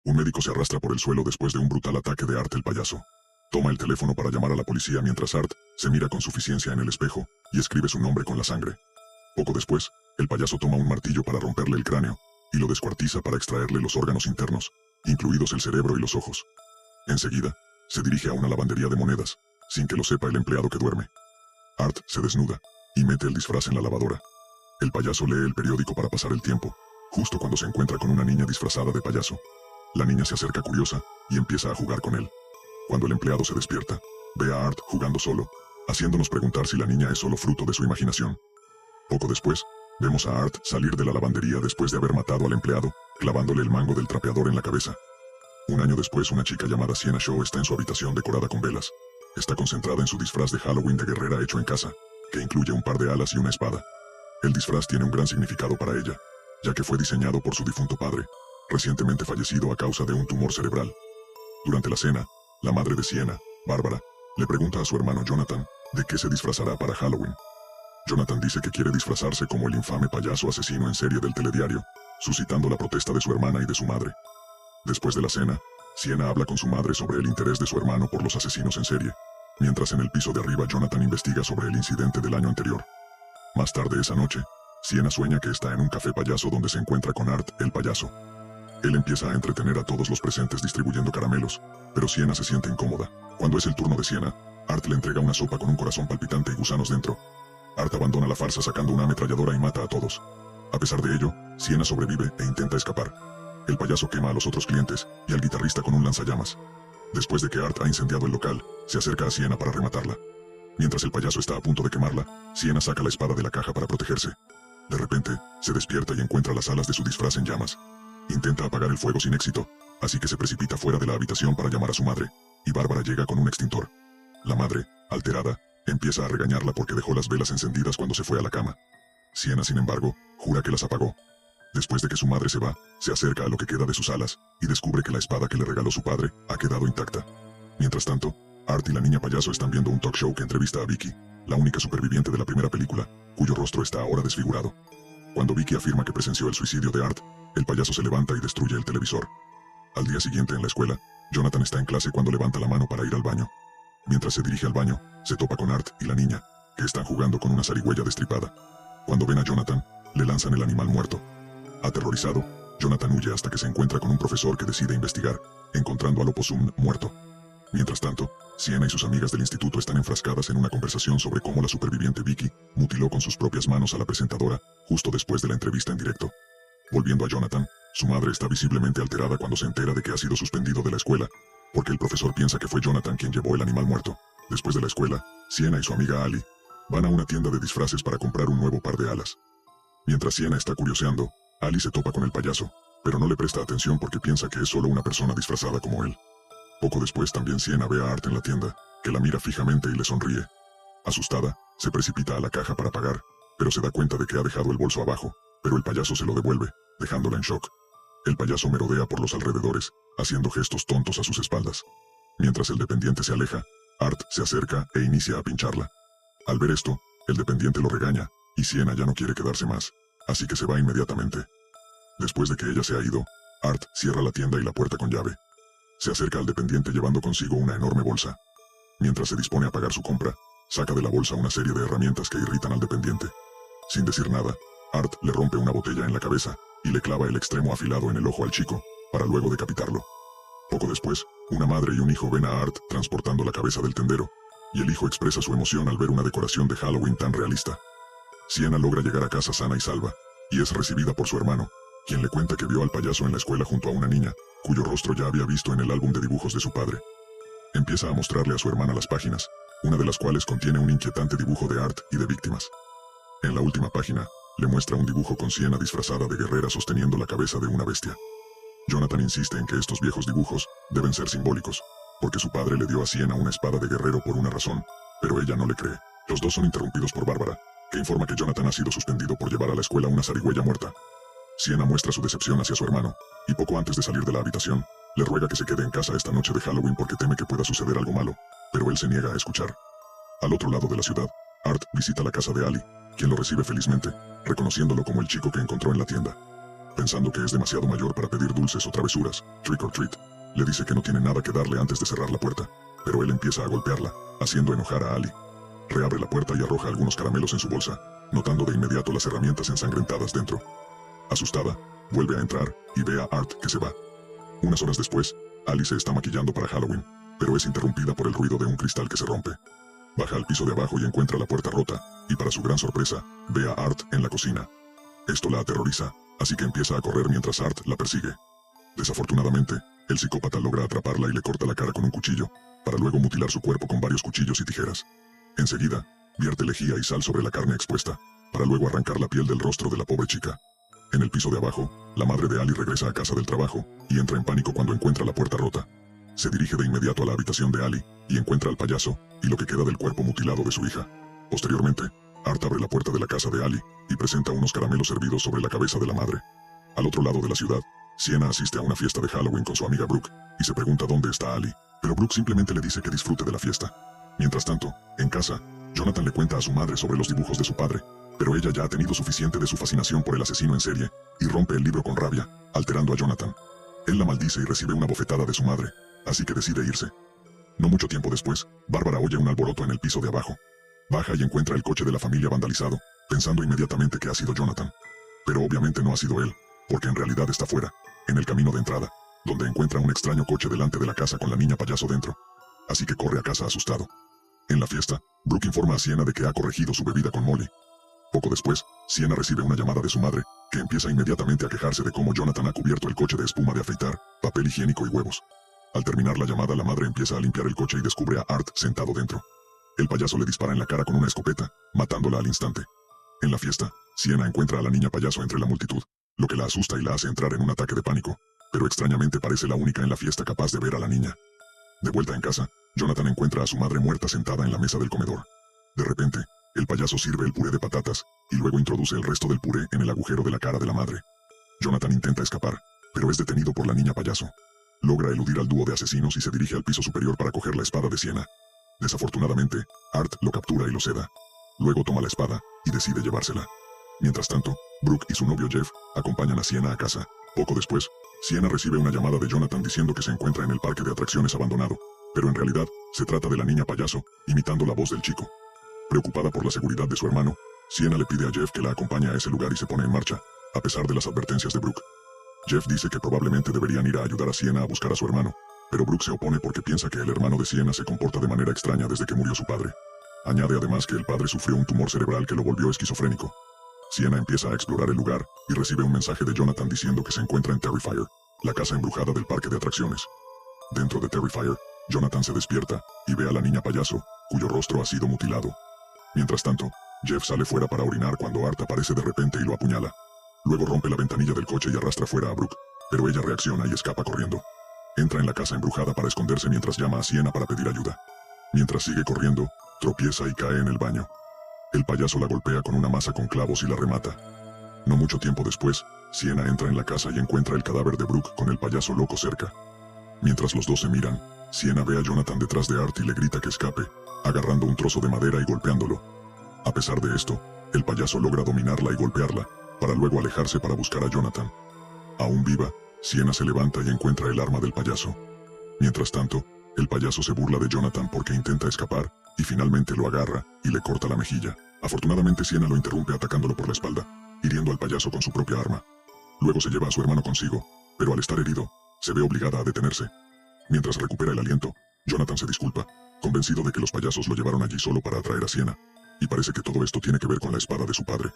Un médico se arrastra por el suelo después de un brutal ataque de Art el payaso. Toma el teléfono para llamar a la policía mientras Art se mira con suficiencia en el espejo y escribe su nombre con la sangre. Poco después, el payaso toma un martillo para romperle el cráneo y lo descuartiza para extraerle los órganos internos, incluidos el cerebro y los ojos. Enseguida, se dirige a una lavandería de monedas, sin que lo sepa el empleado que duerme. Art se desnuda y mete el disfraz en la lavadora. El payaso lee el periódico para pasar el tiempo, justo cuando se encuentra con una niña disfrazada de payaso. La niña se acerca curiosa y empieza a jugar con él. Cuando el empleado se despierta, ve a Art jugando solo, haciéndonos preguntar si la niña es solo fruto de su imaginación. Poco después, vemos a Art salir de la lavandería después de haber matado al empleado, clavándole el mango del trapeador en la cabeza. Un año después, una chica llamada Sienna Shaw está en su habitación decorada con velas. Está concentrada en su disfraz de Halloween de guerrera hecho en casa, que incluye un par de alas y una espada. El disfraz tiene un gran significado para ella, ya que fue diseñado por su difunto padre, recientemente fallecido a causa de un tumor cerebral. Durante la cena, la madre de Sienna, Bárbara, le pregunta a su hermano Jonathan de qué se disfrazará para Halloween. Jonathan dice que quiere disfrazarse como el infame payaso asesino en serie del telediario, suscitando la protesta de su hermana y de su madre. Después de la cena, Sienna habla con su madre sobre el interés de su hermano por los asesinos en serie, mientras en el piso de arriba Jonathan investiga sobre el incidente del año anterior. Más tarde esa noche, Sienna sueña que está en un café payaso donde se encuentra con Art, el payaso. Él empieza a entretener a todos los presentes distribuyendo caramelos, pero Sienna se siente incómoda. Cuando es el turno de Sienna, Art le entrega una sopa con un corazón palpitante y gusanos dentro. Art abandona la farsa sacando una ametralladora y mata a todos. A pesar de ello, Sienna sobrevive e intenta escapar. El payaso quema a los otros clientes y al guitarrista con un lanzallamas. Después de que Art ha incendiado el local, se acerca a Sienna para rematarla. Mientras el payaso está a punto de quemarla, Sienna saca la espada de la caja para protegerse. De repente, se despierta y encuentra las alas de su disfraz en llamas. Intenta apagar el fuego sin éxito, así que se precipita fuera de la habitación para llamar a su madre, y Bárbara llega con un extintor. La madre, alterada, empieza a regañarla porque dejó las velas encendidas cuando se fue a la cama. Sienna, sin embargo, jura que las apagó. Después de que su madre se va, se acerca a lo que queda de sus alas, y descubre que la espada que le regaló su padre ha quedado intacta. Mientras tanto, Art y la niña payaso están viendo un talk show que entrevista a Vicky, la única superviviente de la primera película, cuyo rostro está ahora desfigurado. Cuando Vicky afirma que presenció el suicidio de Art, el payaso se levanta y destruye el televisor. Al día siguiente en la escuela, Jonathan está en clase cuando levanta la mano para ir al baño. Mientras se dirige al baño, se topa con Art y la niña, que están jugando con una zarigüeya destripada. Cuando ven a Jonathan, le lanzan el animal muerto. Aterrorizado, Jonathan huye hasta que se encuentra con un profesor que decide investigar, encontrando al opossum muerto. Mientras tanto, Sienna y sus amigas del instituto están enfrascadas en una conversación sobre cómo la superviviente Vicky mutiló con sus propias manos a la presentadora, justo después de la entrevista en directo. Volviendo a Jonathan, su madre está visiblemente alterada cuando se entera de que ha sido suspendido de la escuela, porque el profesor piensa que fue Jonathan quien llevó el animal muerto. Después de la escuela, Sienna y su amiga Ali van a una tienda de disfraces para comprar un nuevo par de alas. Mientras Sienna está curioseando, Ali se topa con el payaso, pero no le presta atención porque piensa que es solo una persona disfrazada como él. Poco después también Sienna ve a Art en la tienda, que la mira fijamente y le sonríe. Asustada, se precipita a la caja para pagar, pero se da cuenta de que ha dejado el bolso abajo, pero el payaso se lo devuelve, dejándola en shock. El payaso merodea por los alrededores, haciendo gestos tontos a sus espaldas. Mientras el dependiente se aleja, Art se acerca e inicia a pincharla. Al ver esto, el dependiente lo regaña, y Sienna ya no quiere quedarse más, así que se va inmediatamente. Después de que ella se ha ido, Art cierra la tienda y la puerta con llave. Se acerca al dependiente llevando consigo una enorme bolsa. Mientras se dispone a pagar su compra, saca de la bolsa una serie de herramientas que irritan al dependiente. Sin decir nada, Art le rompe una botella en la cabeza y le clava el extremo afilado en el ojo al chico, para luego decapitarlo. Poco después, una madre y un hijo ven a Art transportando la cabeza del tendero, y el hijo expresa su emoción al ver una decoración de Halloween tan realista. Sienna logra llegar a casa sana y salva, y es recibida por su hermano, quien le cuenta que vio al payaso en la escuela junto a una niña, cuyo rostro ya había visto en el álbum de dibujos de su padre. Empieza a mostrarle a su hermana las páginas, una de las cuales contiene un inquietante dibujo de Art y de víctimas. En la última página, le muestra un dibujo con Sienna disfrazada de guerrera sosteniendo la cabeza de una bestia. Jonathan insiste en que estos viejos dibujos deben ser simbólicos, porque su padre le dio a Sienna una espada de guerrero por una razón, pero ella no le cree. Los dos son interrumpidos por Bárbara, que informa que Jonathan ha sido suspendido por llevar a la escuela una zarigüeya muerta. Sienna muestra su decepción hacia su hermano, y poco antes de salir de la habitación, le ruega que se quede en casa esta noche de Halloween porque teme que pueda suceder algo malo, pero él se niega a escuchar. Al otro lado de la ciudad, Art visita la casa de Ali, quien lo recibe felizmente, reconociéndolo como el chico que encontró en la tienda. Pensando que es demasiado mayor para pedir dulces o travesuras, trick or treat, le dice que no tiene nada que darle antes de cerrar la puerta, pero él empieza a golpearla, haciendo enojar a Ali. Reabre la puerta y arroja algunos caramelos en su bolsa, notando de inmediato las herramientas ensangrentadas dentro. Asustada, vuelve a entrar y ve a Art que se va. Unas horas después, Ali se está maquillando para Halloween, pero es interrumpida por el ruido de un cristal que se rompe. Baja al piso de abajo y encuentra la puerta rota, y para su gran sorpresa, ve a Art en la cocina. Esto la aterroriza, así que empieza a correr mientras Art la persigue. Desafortunadamente, el psicópata logra atraparla y le corta la cara con un cuchillo, para luego mutilar su cuerpo con varios cuchillos y tijeras. Enseguida, vierte lejía y sal sobre la carne expuesta, para luego arrancar la piel del rostro de la pobre chica. En el piso de abajo, la madre de Ali regresa a casa del trabajo, y entra en pánico cuando encuentra la puerta rota. Se dirige de inmediato a la habitación de Ali, y encuentra al payaso, y lo que queda del cuerpo mutilado de su hija. Posteriormente, Art abre la puerta de la casa de Ali, y presenta unos caramelos servidos sobre la cabeza de la madre. Al otro lado de la ciudad, Sienna asiste a una fiesta de Halloween con su amiga Brooke, y se pregunta dónde está Ali, pero Brooke simplemente le dice que disfrute de la fiesta. Mientras tanto, en casa, Jonathan le cuenta a su madre sobre los dibujos de su padre, pero ella ya ha tenido suficiente de su fascinación por el asesino en serie, y rompe el libro con rabia, alterando a Jonathan. Él la maldice y recibe una bofetada de su madre, así que decide irse. No mucho tiempo después, Bárbara oye un alboroto en el piso de abajo. Baja y encuentra el coche de la familia vandalizado, pensando inmediatamente que ha sido Jonathan. Pero obviamente no ha sido él, porque en realidad está fuera, en el camino de entrada, donde encuentra un extraño coche delante de la casa con la niña payaso dentro. Así que corre a casa asustado. En la fiesta, Brooke informa a Sienna de que ha corregido su bebida con Molly. Poco después, Sienna recibe una llamada de su madre, que empieza inmediatamente a quejarse de cómo Jonathan ha cubierto el coche de espuma de afeitar, papel higiénico y huevos. Al terminar la llamada, la madre empieza a limpiar el coche y descubre a Art sentado dentro. El payaso le dispara en la cara con una escopeta, matándola al instante. En la fiesta, Sienna encuentra a la niña payaso entre la multitud, lo que la asusta y la hace entrar en un ataque de pánico, pero extrañamente parece la única en la fiesta capaz de ver a la niña. De vuelta en casa, Jonathan encuentra a su madre muerta sentada en la mesa del comedor. De repente, el payaso sirve el puré de patatas, y luego introduce el resto del puré en el agujero de la cara de la madre. Jonathan intenta escapar, pero es detenido por la niña payaso. Logra eludir al dúo de asesinos y se dirige al piso superior para coger la espada de Sienna. Desafortunadamente, Art lo captura y lo seda. Luego toma la espada, y decide llevársela. Mientras tanto, Brooke y su novio Jeff acompañan a Sienna a casa. Poco después, Sienna recibe una llamada de Jonathan diciendo que se encuentra en el parque de atracciones abandonado, pero en realidad, se trata de la niña payaso, imitando la voz del chico. Preocupada por la seguridad de su hermano, Sienna le pide a Jeff que la acompañe a ese lugar y se pone en marcha, a pesar de las advertencias de Brooke. Jeff dice que probablemente deberían ir a ayudar a Sienna a buscar a su hermano, pero Brooke se opone porque piensa que el hermano de Sienna se comporta de manera extraña desde que murió su padre. Añade además que el padre sufrió un tumor cerebral que lo volvió esquizofrénico. Sienna empieza a explorar el lugar y recibe un mensaje de Jonathan diciendo que se encuentra en Terrifier, la casa embrujada del parque de atracciones. Dentro de Terrifier, Jonathan se despierta y ve a la niña payaso, cuyo rostro ha sido mutilado. Mientras tanto, Jeff sale fuera para orinar cuando Art aparece de repente y lo apuñala. Luego rompe la ventanilla del coche y arrastra fuera a Brooke, pero ella reacciona y escapa corriendo. Entra en la casa embrujada para esconderse mientras llama a Sienna para pedir ayuda. Mientras sigue corriendo, tropieza y cae en el baño. El payaso la golpea con una masa con clavos y la remata. No mucho tiempo después, Sienna entra en la casa y encuentra el cadáver de Brooke con el payaso loco cerca. Mientras los dos se miran, Sienna ve a Jonathan detrás de Art y le grita que escape, agarrando un trozo de madera y golpeándolo. A pesar de esto, el payaso logra dominarla y golpearla, para luego alejarse para buscar a Jonathan. Aún viva, Sienna se levanta y encuentra el arma del payaso. Mientras tanto, el payaso se burla de Jonathan porque intenta escapar, y finalmente lo agarra y le corta la mejilla. Afortunadamente Sienna lo interrumpe atacándolo por la espalda, hiriendo al payaso con su propia arma. Luego se lleva a su hermano consigo, pero al estar herido, se ve obligada a detenerse. Mientras recupera el aliento, Jonathan se disculpa, convencido de que los payasos lo llevaron allí solo para atraer a Sienna, y parece que todo esto tiene que ver con la espada de su padre.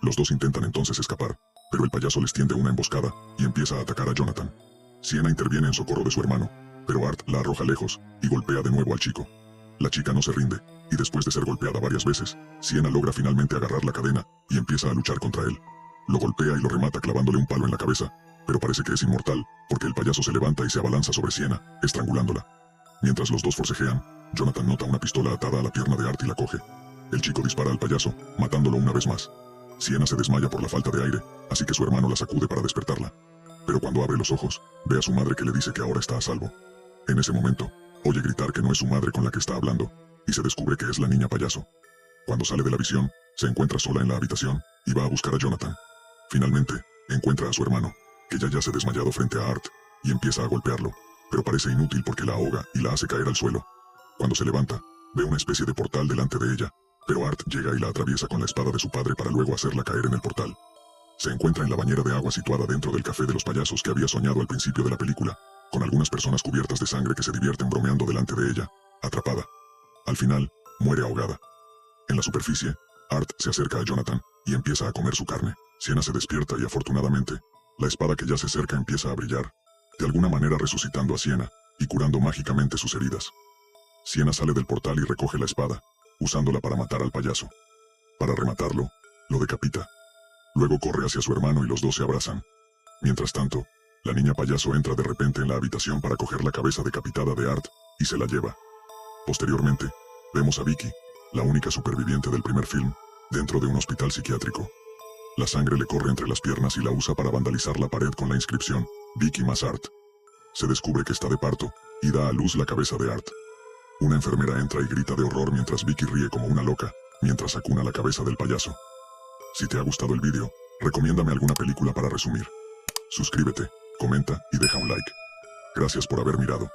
Los dos intentan entonces escapar, pero el payaso les tiende una emboscada y empieza a atacar a Jonathan. Sienna interviene en socorro de su hermano, pero Art la arroja lejos y golpea de nuevo al chico. La chica no se rinde, y después de ser golpeada varias veces, Sienna logra finalmente agarrar la cadena y empieza a luchar contra él. Lo golpea y lo remata clavándole un palo en la cabeza, pero parece que es inmortal, porque el payaso se levanta y se abalanza sobre Sienna, estrangulándola. Mientras los dos forcejean, Jonathan nota una pistola atada a la pierna de Art y la coge. El chico dispara al payaso, matándolo una vez más. Sienna se desmaya por la falta de aire, así que su hermano la sacude para despertarla. Pero cuando abre los ojos, ve a su madre que le dice que ahora está a salvo. En ese momento, oye gritar que no es su madre con la que está hablando, y se descubre que es la niña payaso. Cuando sale de la visión, se encuentra sola en la habitación, y va a buscar a Jonathan. Finalmente, Encuentra a su hermano, que ya yace desmayado frente a Art, y empieza a golpearlo, pero parece inútil porque la ahoga y la hace caer al suelo. Cuando se levanta, ve una especie de portal delante de ella, pero Art llega y la atraviesa con la espada de su padre para luego hacerla caer en el portal. Se encuentra en la bañera de agua situada dentro del café de los payasos que había soñado al principio de la película, con algunas personas cubiertas de sangre que se divierten bromeando delante de ella, atrapada. Al final, muere ahogada. En la superficie, Art se acerca a Jonathan y empieza a comer su carne. Sienna se despierta y afortunadamente, la espada que yace cerca empieza a brillar, de alguna manera resucitando a Sienna y curando mágicamente sus heridas. Sienna sale del portal y recoge la espada, usándola para matar al payaso. Para rematarlo, lo decapita. Luego corre hacia su hermano y los dos se abrazan. Mientras tanto, la niña payaso entra de repente en la habitación para coger la cabeza decapitada de Art y se la lleva. Posteriormente, vemos a Vicky, la única superviviente del primer film, dentro de un hospital psiquiátrico. La sangre le corre entre las piernas y la usa para vandalizar la pared con la inscripción Vicky más Art. Se descubre que está de parto y da a luz la cabeza de Art. Una enfermera entra y grita de horror mientras Vicky ríe como una loca, mientras acuna la cabeza del payaso. Si te ha gustado el vídeo, recomiéndame alguna película para resumir. Suscríbete, comenta y deja un like. Gracias por haber mirado.